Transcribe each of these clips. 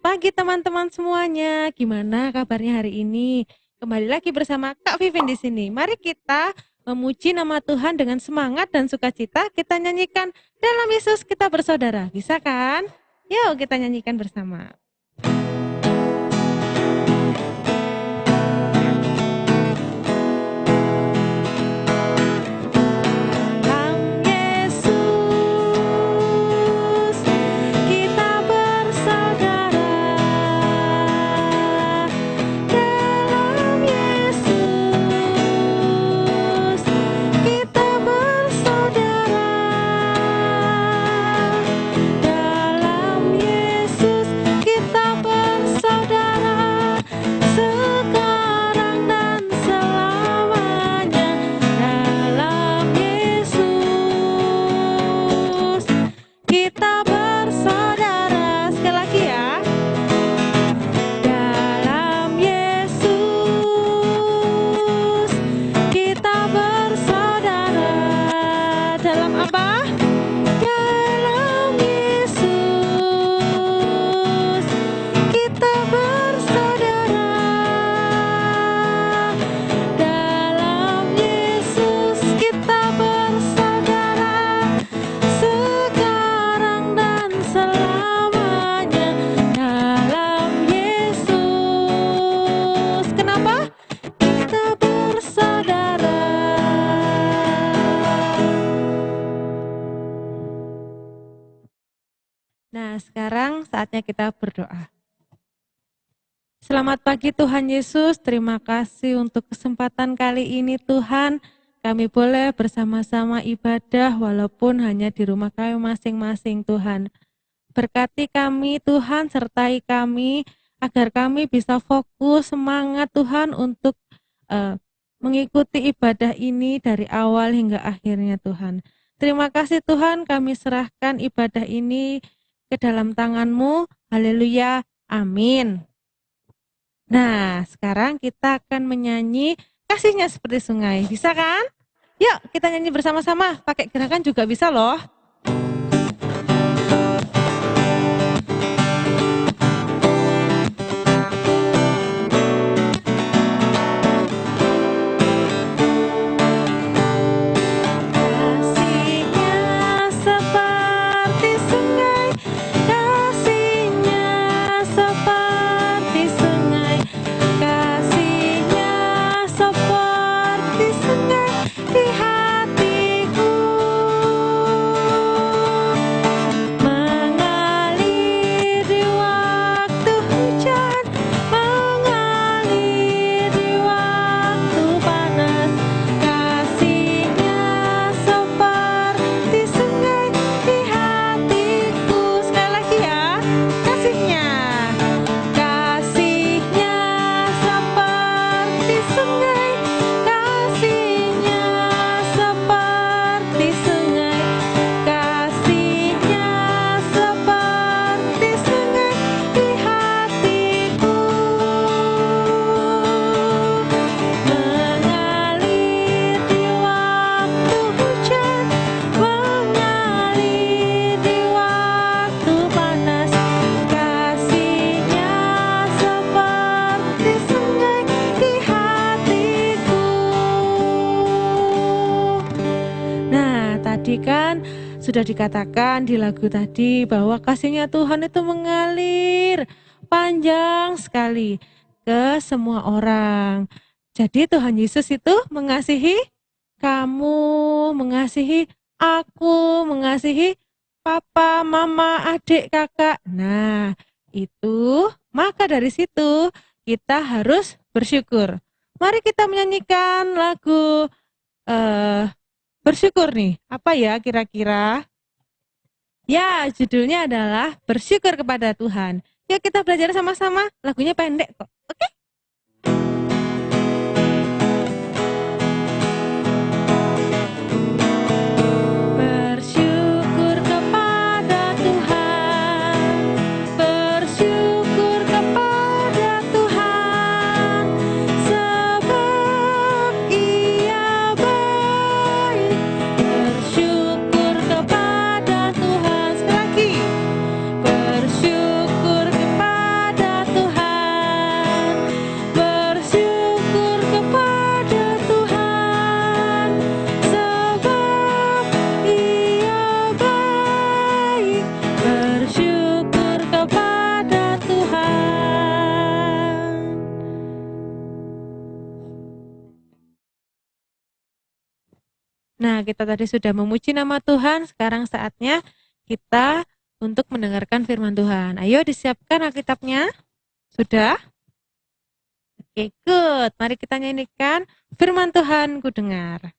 pagi teman-teman semuanya. Gimana kabarnya hari ini? Kembali lagi bersama Kak Vivin di sini. Mari kita memuji nama Tuhan dengan semangat dan sukacita. Kita nyanyikan dalam Yesus kita bersaudara. Bisa kan? Yuk kita nyanyikan bersama. Nah, sekarang saatnya kita berdoa. Selamat pagi Tuhan Yesus, terima kasih untuk kesempatan kali ini Tuhan. Kami boleh bersama-sama ibadah walaupun hanya di rumah kami masing-masing Tuhan. Berkati kami Tuhan, sertai kami agar kami bisa fokus semangat Tuhan untuk mengikuti ibadah ini dari awal hingga akhirnya Tuhan. Terima kasih Tuhan, kami serahkan ibadah ini ke dalam tangan-Mu. Haleluya. Amin. Nah, sekarang kita akan menyanyi Kasihnya Seperti Sungai. Bisa kan? Yuk, kita nyanyi bersama-sama. Pakai gerakan juga bisa loh. Sudah dikatakan di lagu tadi bahwa kasihnya Tuhan itu mengalir panjang sekali ke semua orang. Jadi Tuhan Yesus itu mengasihi kamu, mengasihi aku, mengasihi papa, mama, adik, kakak. Nah, itu maka dari situ kita harus bersyukur. Mari kita menyanyikan lagu bersyukur nih, apa ya kira-kira? Ya, judulnya adalah Bersyukur Kepada Tuhan. Yuk kita belajar sama-sama, lagunya pendek kok, oke? Bersyukur kepada Tuhan, bersyukur kepada Tuhan, sebab Ia baik. Bersyukur kepada Tuhan, sekali lagi. Bersyukur kepada Nah, kita tadi sudah memuji nama Tuhan, sekarang saatnya kita untuk mendengarkan firman Tuhan. Ayo disiapkan Alkitabnya. Sudah? Oke, good. Mari kita nyanyikan firman Tuhan ku dengar.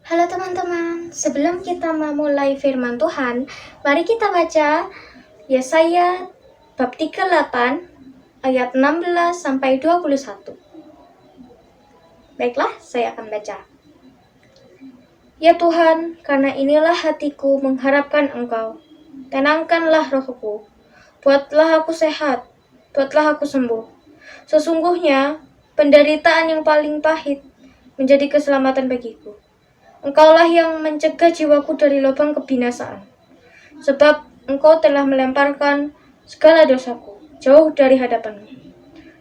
Halo teman-teman, sebelum kita memulai firman Tuhan, mari kita baca Yesaya bab 38 ayat 16 sampai 21. Baiklah, saya akan baca. Ya Tuhan, karena inilah hatiku mengharapkan Engkau. Tenangkanlah rohku, buatlah aku sehat, buatlah aku sembuh. Sesungguhnya, penderitaan yang paling pahit menjadi keselamatan bagiku. Engkaulah yang mencegah jiwaku dari lubang kebinasaan. Sebab Engkau telah melemparkan segala dosaku jauh dari hadapan-Mu.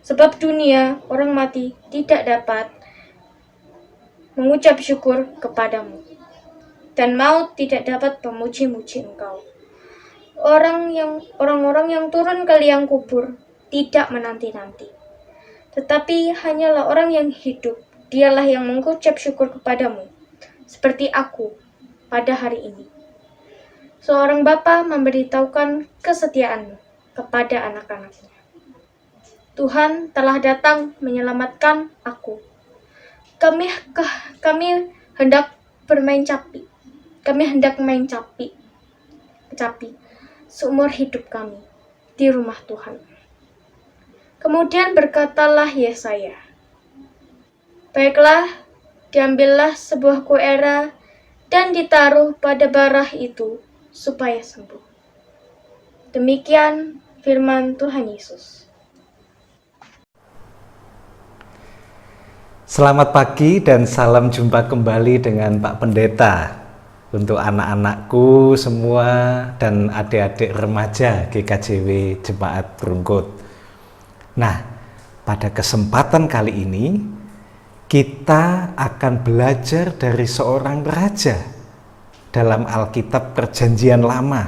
Sebab dunia, orang mati, tidak dapat mengucap syukur kepadamu. Dan maut tidak dapat memuji-muji Engkau. Orang-orang yang turun ke liang kubur tidak menanti-nanti. Tetapi hanyalah orang yang hidup, dialah yang mengucap syukur kepadamu. Seperti aku pada hari ini. Seorang bapa memberitahukan kesetiaan kepada anak-anaknya. Tuhan telah datang menyelamatkan aku. Kami hendak bermain capi. Kami hendak main capi seumur hidup kami di rumah Tuhan. Kemudian berkatalah Yesaya, baiklah, diambillah sebuah kuera dan ditaruh pada barah itu supaya sembuh. Demikian firman Tuhan Yesus. Selamat pagi dan salam jumpa kembali dengan Pak Pendeta. Untuk anak-anakku semua dan adik-adik remaja GKJW Jemaat Brungkut. Nah, pada kesempatan kali ini kita akan belajar dari seorang raja dalam Alkitab Perjanjian Lama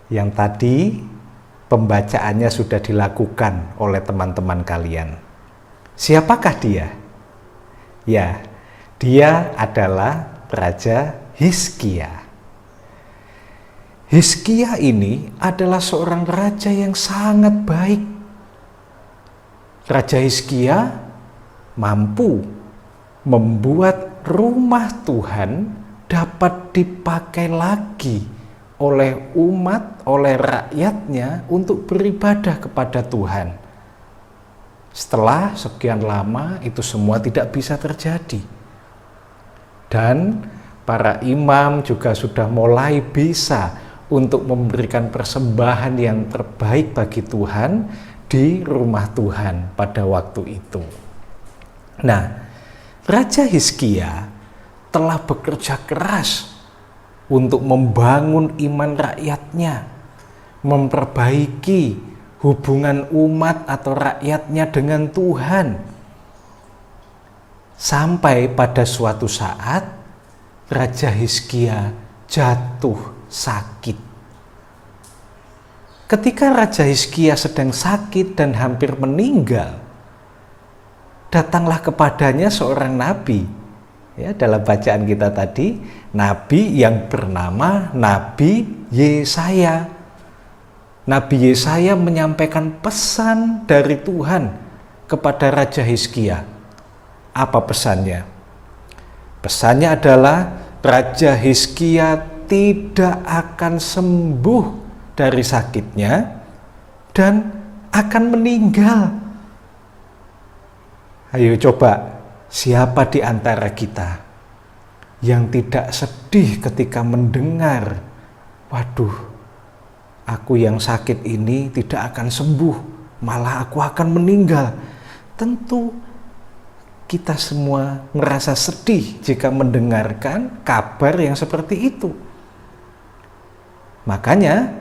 yang tadi pembacaannya sudah dilakukan oleh teman-teman kalian. Siapakah dia? Ya, dia adalah Raja Hizkia. Hizkia ini adalah seorang raja yang sangat baik. Raja Hizkia mampu membuat rumah Tuhan dapat dipakai lagi oleh umat, oleh rakyatnya untuk beribadah kepada Tuhan. Setelah sekian lama itu semua tidak bisa terjadi. Dan para imam juga sudah mulai bisa untuk memberikan persembahan yang terbaik bagi Tuhan di rumah Tuhan pada waktu itu. Nah, Raja Hizkia telah bekerja keras untuk membangun iman rakyatnya, memperbaiki hubungan umat atau rakyatnya dengan Tuhan. Sampai pada suatu saat, Raja Hizkia jatuh sakit. Ketika Raja Hizkia sedang sakit dan hampir meninggal, datanglah kepadanya seorang nabi Ya, dalam bacaan kita tadi, nabi yang bernama Nabi Yesaya. Nabi Yesaya menyampaikan pesan dari Tuhan kepada Raja Hizkia. Apa pesannya? Pesannya adalah Raja Hizkia tidak akan sembuh dari sakitnya dan akan meninggal. Ayo coba, siapa di antara kita yang tidak sedih ketika mendengar, waduh, aku yang sakit ini tidak akan sembuh, malah aku akan meninggal. Tentu kita semua merasa sedih jika mendengarkan kabar yang seperti itu. Makanya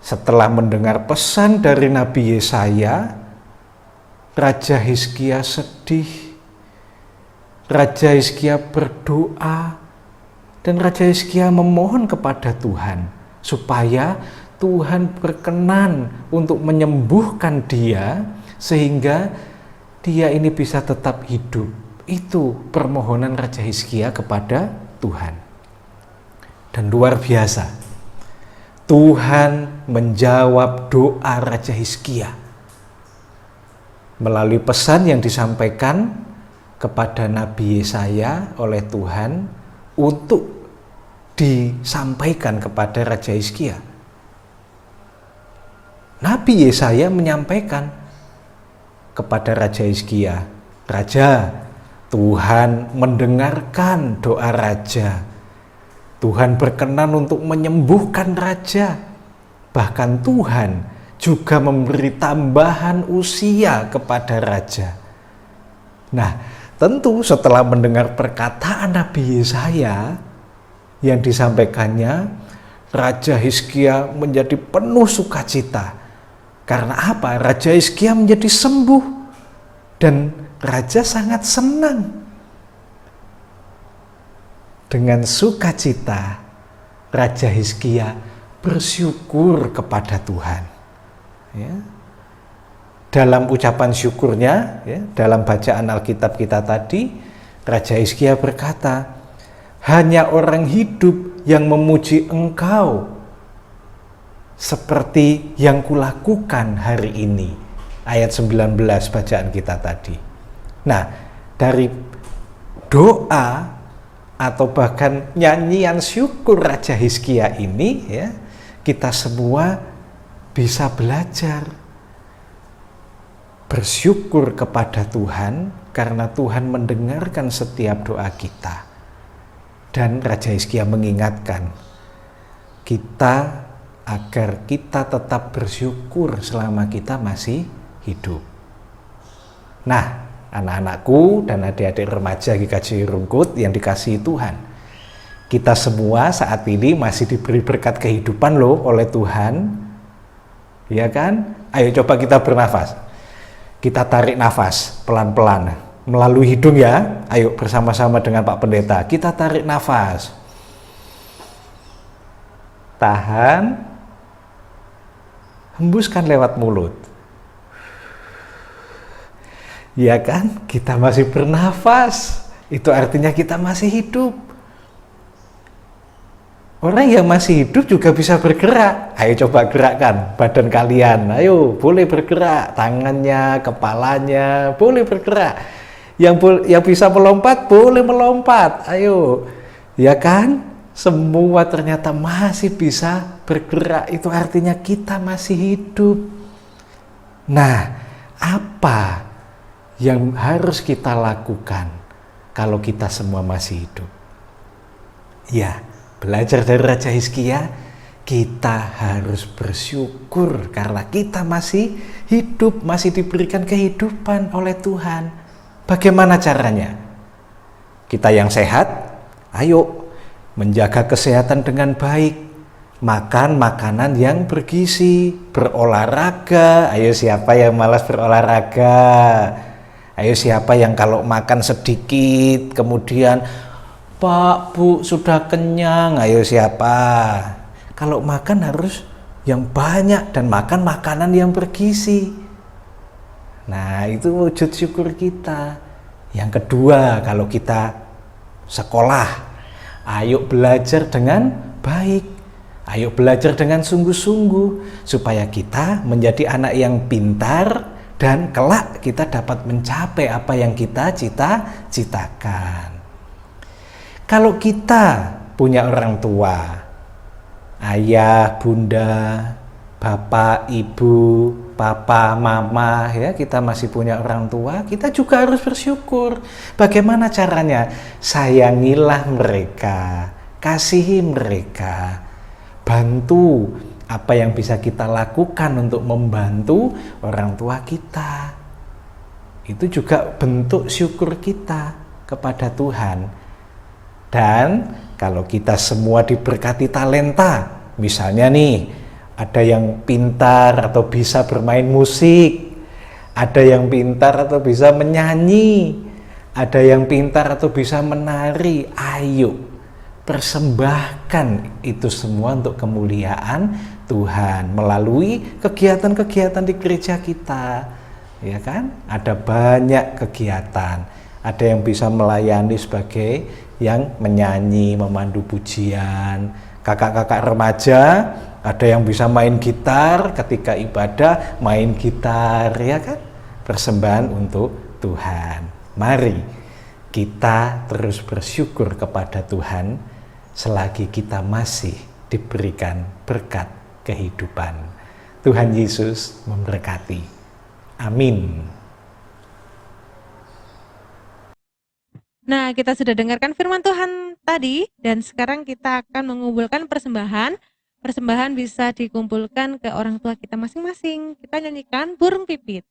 setelah mendengar pesan dari Nabi Yesaya, Raja Hizkia sedih. Raja Hizkia berdoa dan Raja Hizkia memohon kepada Tuhan supaya Tuhan berkenan untuk menyembuhkan dia sehingga dia ini bisa tetap hidup. Itu permohonan Raja Hizkia kepada Tuhan. Dan luar biasa, Tuhan menjawab doa Raja Hizkia melalui pesan yang disampaikan kepada Nabi Yesaya oleh Tuhan untuk disampaikan kepada Raja Hizkia. Nabi Yesaya menyampaikan kepada Raja Hizkia, "Raja, Tuhan mendengarkan doa Raja. Tuhan berkenan untuk menyembuhkan Raja. Bahkan Tuhan juga memberi tambahan usia kepada Raja." Nah, tentu setelah mendengar perkataan Nabi Yesaya yang disampaikannya, Raja Hizkia menjadi penuh sukacita. Karena apa? Raja Hizkia menjadi sembuh dan Raja sangat senang. Dengan sukacita, Raja Hizkia bersyukur kepada Tuhan. Ya. Dalam ucapan syukurnya, ya, dalam bacaan Alkitab kita tadi, Raja Hizkia berkata, "Hanya orang hidup yang memuji Engkau seperti yang kulakukan hari ini." Ayat 19 bacaan kita tadi. Nah, dari doa atau bahkan nyanyian syukur Raja Hizkia ini, ya, kita semua bisa belajar bersyukur kepada Tuhan karena Tuhan mendengarkan setiap doa kita. Dan Raja Hizkia mengingatkan kita agar kita tetap bersyukur selama kita masih hidup. Nah, anak-anakku dan adik-adik remaja GKJ Rungkut yang dikasihi Tuhan, kita semua saat ini masih diberi berkat kehidupan loh oleh Tuhan, ya kan? Ayo coba kita bernafas. Kita tarik nafas pelan-pelan melalui hidung ya. Ayo bersama-sama dengan Pak Pendeta. Kita tarik nafas. Tahan. Hembuskan lewat mulut. Ya kan? Kita masih bernafas. Itu artinya kita masih hidup. Orang yang masih hidup juga bisa bergerak. Ayo coba gerakkan badan kalian. Ayo, boleh bergerak. Tangannya, kepalanya, boleh bergerak. Yang bisa melompat, boleh melompat. Ayo, ya kan? Semua ternyata masih bisa bergerak. Itu artinya kita masih hidup. Nah, apa yang harus kita lakukan kalau kita semua masih hidup? Ya, belajar dari Raja Hizkia, kita harus bersyukur karena kita masih hidup, masih diberikan kehidupan oleh Tuhan. Bagaimana caranya? Kita yang sehat, ayo menjaga kesehatan dengan baik, makan makanan yang bergizi, berolahraga. Ayo siapa yang malas berolahraga? Ayo siapa yang kalau makan sedikit kemudian, "Pak, Bu, sudah kenyang." Ayo siapa? Kalau makan harus yang banyak dan makan makanan yang bergizi. Nah, itu wujud syukur kita. Yang kedua, kalau kita sekolah. Ayo belajar dengan baik. Ayo belajar dengan sungguh-sungguh supaya kita menjadi anak yang pintar dan kelak kita dapat mencapai apa yang kita cita-citakan. Kalau kita punya orang tua, ayah, bunda, bapak, ibu, papa, mama, ya, kita masih punya orang tua, kita juga harus bersyukur. Bagaimana caranya? Sayangilah mereka, kasihi mereka, bantu apa yang bisa kita lakukan untuk membantu orang tua kita. Itu juga bentuk syukur kita kepada Tuhan. Dan kalau kita semua diberkati talenta, misalnya nih, ada yang pintar atau bisa bermain musik, ada yang pintar atau bisa menyanyi, ada yang pintar atau bisa menari. Ayo, persembahkan itu semua untuk kemuliaan Tuhan melalui kegiatan-kegiatan di gereja kita. Ya kan? Ada banyak kegiatan. Ada yang bisa melayani sebagai yang menyanyi, memandu pujian. Kakak-kakak remaja, ada yang bisa main gitar ketika ibadah, main gitar, ya kan? Persembahan untuk Tuhan. Mari kita terus bersyukur kepada Tuhan selagi kita masih diberikan berkat kehidupan. Tuhan Yesus memberkati. Amin. Nah, kita sudah dengarkan firman Tuhan tadi, dan sekarang kita akan mengumpulkan persembahan. Persembahan bisa dikumpulkan ke orang tua kita masing-masing. Kita nyanyikan Burung Pipit.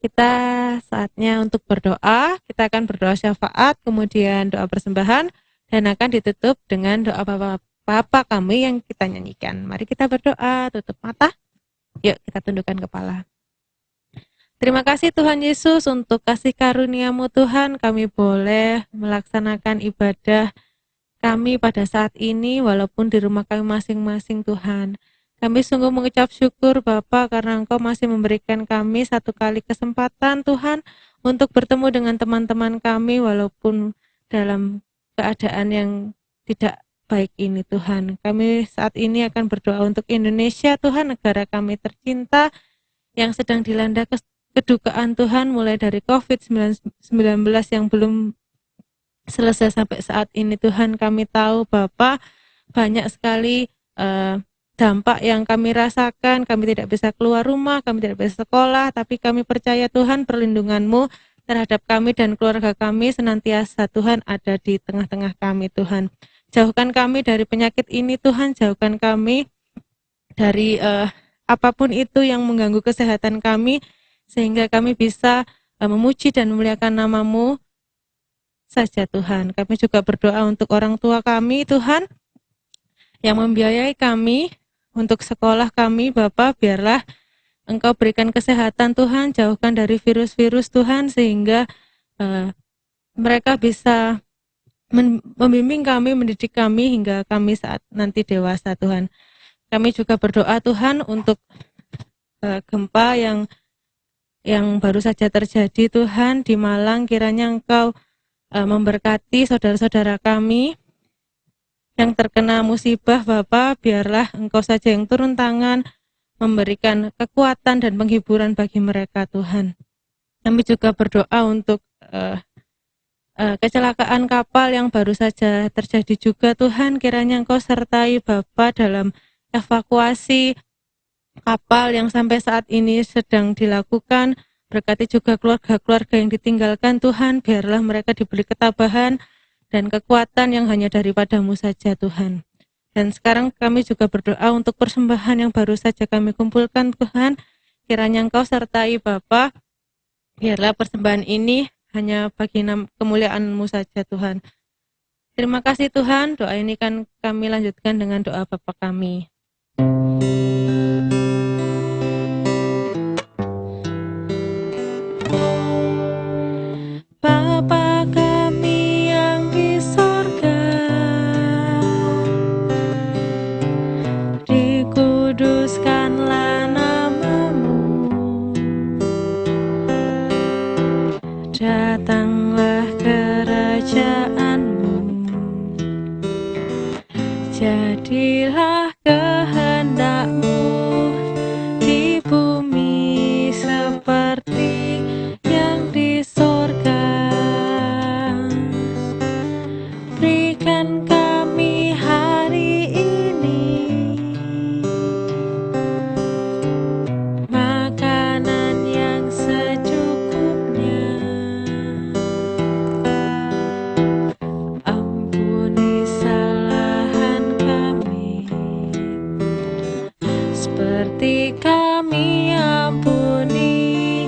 Kita saatnya untuk berdoa. Kita akan berdoa syafaat, kemudian doa persembahan, dan akan ditutup dengan doa Bapa kami yang kita nyanyikan. Mari kita berdoa, tutup mata. Yuk kita tundukkan kepala. Terima kasih Tuhan Yesus untuk kasih karunia-Mu Tuhan, kami boleh melaksanakan ibadah kami pada saat ini walaupun di rumah kami masing-masing Tuhan. Kami sungguh mengucap syukur Bapa karena Engkau masih memberikan kami satu kali kesempatan Tuhan untuk bertemu dengan teman-teman kami walaupun dalam keadaan yang tidak baik ini Tuhan. Kami saat ini akan berdoa untuk Indonesia Tuhan, negara kami tercinta yang sedang dilanda kedukaan Tuhan mulai dari COVID-19 yang belum selesai sampai saat ini Tuhan. Kami tahu Bapa banyak sekali dampak yang kami rasakan, kami tidak bisa keluar rumah, kami tidak bisa sekolah, tapi kami percaya Tuhan perlindungan-Mu terhadap kami dan keluarga kami senantiasa Tuhan ada di tengah-tengah kami Tuhan. Jauhkan kami dari penyakit ini Tuhan, jauhkan kami dari apapun itu yang mengganggu kesehatan kami, sehingga kami bisa memuji dan memuliakan nama-Mu saja Tuhan. Kami juga berdoa untuk orang tua kami Tuhan, yang membiayai kami untuk sekolah kami, Bapa, biarlah Engkau berikan kesehatan Tuhan, jauhkan dari virus-virus Tuhan, sehingga mereka bisa membimbing kami, mendidik kami, hingga kami saat nanti dewasa Tuhan. Kami juga berdoa Tuhan untuk gempa yang baru saja terjadi Tuhan di Malang, kiranya Engkau memberkati saudara-saudara kami yang terkena musibah Bapa, biarlah Engkau saja yang turun tangan, memberikan kekuatan dan penghiburan bagi mereka Tuhan. Kami juga berdoa untuk kecelakaan kapal yang baru saja terjadi juga Tuhan, kiranya Engkau sertai Bapa dalam evakuasi kapal yang sampai saat ini sedang dilakukan. Berkati juga keluarga-keluarga yang ditinggalkan Tuhan, biarlah mereka diberi ketabahan dan kekuatan yang hanya daripadamu saja Tuhan. Dan sekarang kami juga berdoa untuk persembahan yang baru saja kami kumpulkan Tuhan, kiranya Engkau sertai Bapa, biarlah persembahan ini hanya bagi kemuliaan-Mu saja Tuhan. Terima kasih Tuhan, doa ini kan kami lanjutkan dengan doa Bapa kami. Bapa kami yang di sorga, dikuduskanlah nama-Mu, datanglah kerajaan-Mu, jadilah kehendak-Mu di bumi seperti yang di sorga. Berikan kami hari ini makanan yang secukupnya. Ampuni kesalahan kami, seperti kami ampuni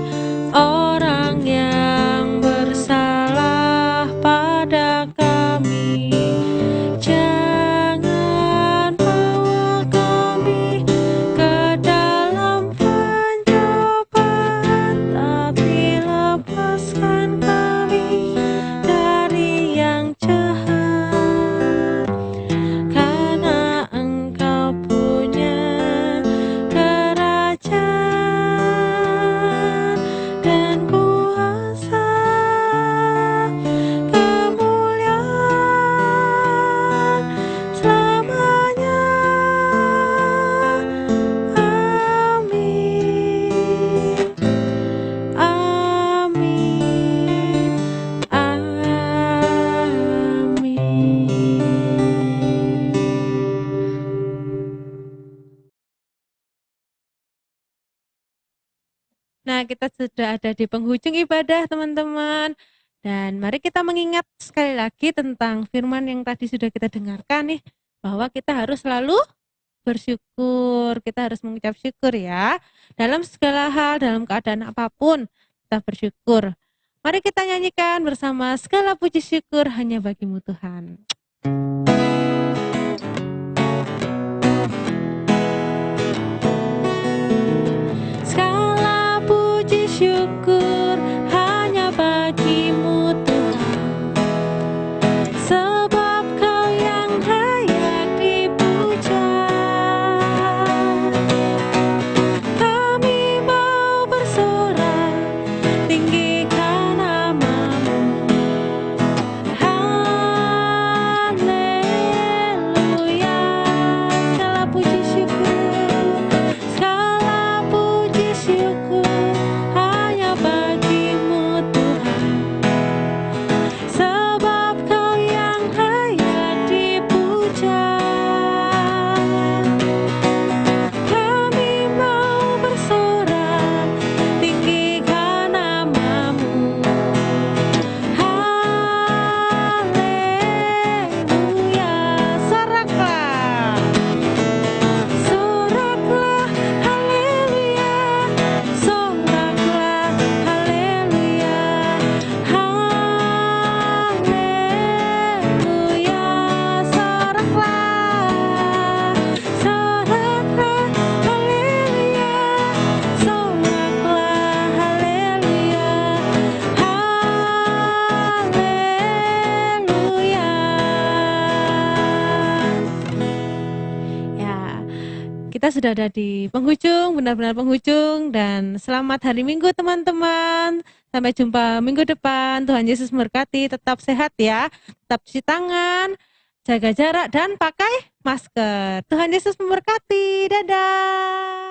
orang yang bersalah pada kami. Jangan bawa kami ke dalam pencobaan, tapi lepaskan kami dari yang jahat. Karena Engkau punya kerajaan dan kuasa, kemuliaan selamanya. Amin. Amin. Nah, kita sudah ada di penghujung ibadah, teman-teman. Dan mari kita mengingat sekali lagi tentang firman yang tadi sudah kita dengarkan nih, bahwa kita harus selalu bersyukur. Kita harus mengucap syukur ya. Dalam segala hal, dalam keadaan apapun, kita bersyukur. Mari kita nyanyikan bersama, segala puji syukur hanya bagimu Tuhan. Segala puji syukur hanya bagimu Tuhan, sebab Kau yang layak dipuja. Kami mau bersorak, tinggikan nama-Mu. Haleluya. Segala puji syukur, segala puji syukur hanya bagimu Tuhan, sebab Kau yang layak dipuja. Kami mau bersorak, tinggikan nama-Mu. Haleluya. Soraklah, soraklah, haleluya. Soraklah, haleluya. Haleluya. Soraklah, soraklah, haleluya. Soraklah, haleluya. Haleluya. Ya, kita sudah ada di penghujung, benar-benar penghujung, dan selamat hari Minggu teman-teman. Sampai jumpa minggu depan. Tuhan Yesus memberkati, tetap sehat ya. Tetap cuci tangan, jaga jarak, dan pakai masker. Tuhan Yesus memberkati. Dadah.